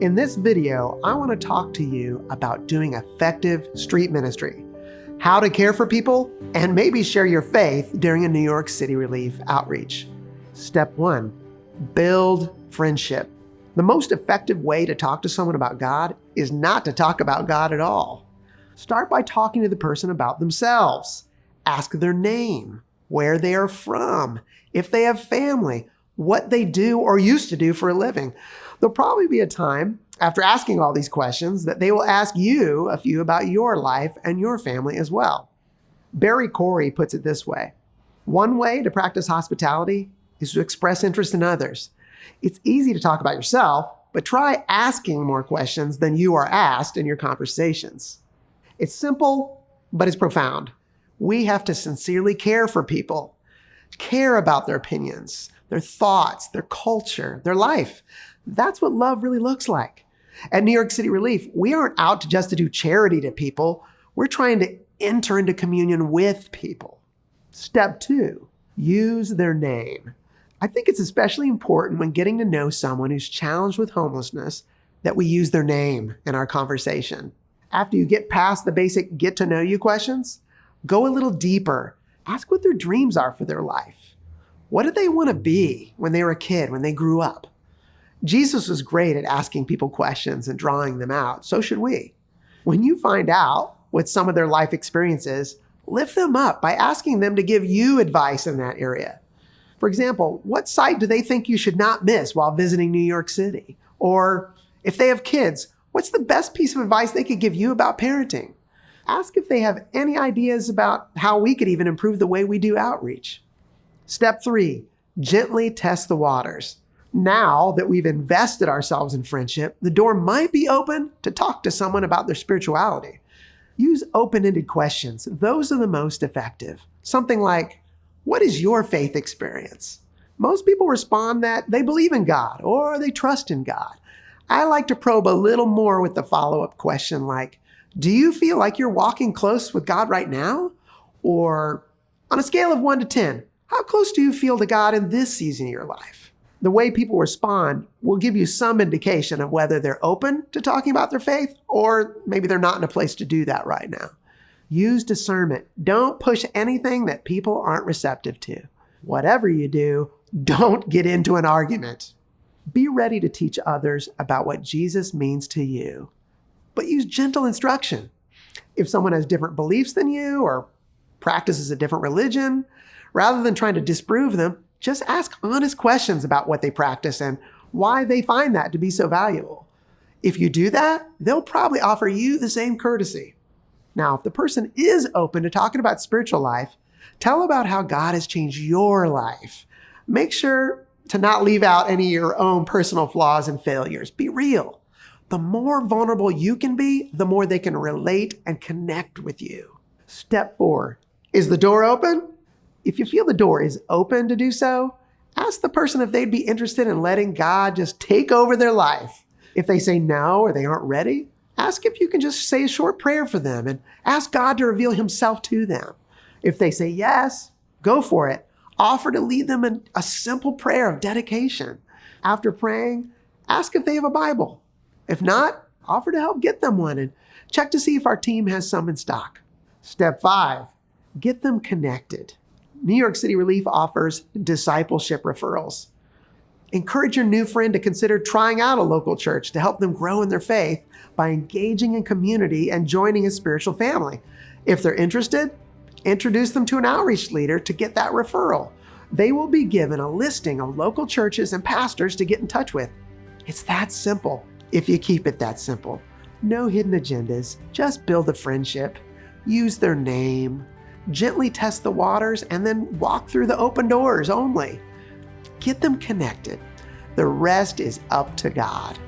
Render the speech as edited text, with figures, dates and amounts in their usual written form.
In this video, I want to talk to you about doing effective street ministry, how to care for people, and maybe share your faith during a New York City Relief outreach. Step 1, build friendship. The most effective way to talk to someone about God is not to talk about God at all. Start by talking to the person about themselves. Ask their name, where they are from, if they have family, what they do or used to do for a living. There'll probably be a time after asking all these questions that they will ask you a few about your life and your family as well. Barry Corey puts it this way: one way to practice hospitality is to express interest in others. It's easy to talk about yourself, but try asking more questions than you are asked in your conversations. It's simple, but it's profound. We have to sincerely care for people, care about their opinions, their thoughts, their culture, their life. That's what love really looks like. At New York City Relief, we aren't out just to do charity to people. We're trying to enter into communion with people. Step 2, use their name. I think it's especially important when getting to know someone who's challenged with homelessness that we use their name in our conversation. After you get past the basic get to know you questions, go a little deeper. Ask what their dreams are for their life. What did they want to be when they were a kid, when they grew up? Jesus was great at asking people questions and drawing them out. So should we. When you find out what some of their life experience is, lift them up by asking them to give you advice in that area. For example, what site do they think you should not miss while visiting New York City? Or if they have kids, what's the best piece of advice they could give you about parenting? Ask if they have any ideas about how we could even improve the way we do outreach. Step 3, gently test the waters. Now that we've invested ourselves in friendship, the door might be open to talk to someone about their spirituality. Use open-ended questions. Those are the most effective. Something like, what is your faith experience? Most people respond that they believe in God or they trust in God. I like to probe a little more with the follow-up question like, do you feel like you're walking close with God right now? Or on a scale of 1 to 10, how close do you feel to God in this season of your life? The way people respond will give you some indication of whether they're open to talking about their faith or maybe they're not in a place to do that right now. Use discernment. Don't push anything that people aren't receptive to. Whatever you do, don't get into an argument. Be ready to teach others about what Jesus means to you, but use gentle instruction. If someone has different beliefs than you or practices a different religion, rather than trying to disprove them, just ask honest questions about what they practice and why they find that to be so valuable. If you do that, they'll probably offer you the same courtesy. Now, if the person is open to talking about spiritual life, tell about how God has changed your life. Make sure to not leave out any of your own personal flaws and failures. Be real. The more vulnerable you can be, the more they can relate and connect with you. Step 4, is the door open? If you feel the door is open to do so, ask the person if they'd be interested in letting God just take over their life. If they say no or they aren't ready, ask if you can just say a short prayer for them and ask God to reveal himself to them. If they say yes, go for it. Offer to lead them in a simple prayer of dedication. After praying, ask if they have a Bible. If not, offer to help get them one and check to see if our team has some in stock. Step 5, get them connected. New York City Relief offers discipleship referrals. Encourage your new friend to consider trying out a local church to help them grow in their faith by engaging in community and joining a spiritual family. If they're interested, introduce them to an outreach leader to get that referral. They will be given a listing of local churches and pastors to get in touch with. It's that simple if you keep it that simple. No hidden agendas, just build a friendship, use their name, gently test the waters, and then walk through the open doors only. Get them connected. The rest is up to God.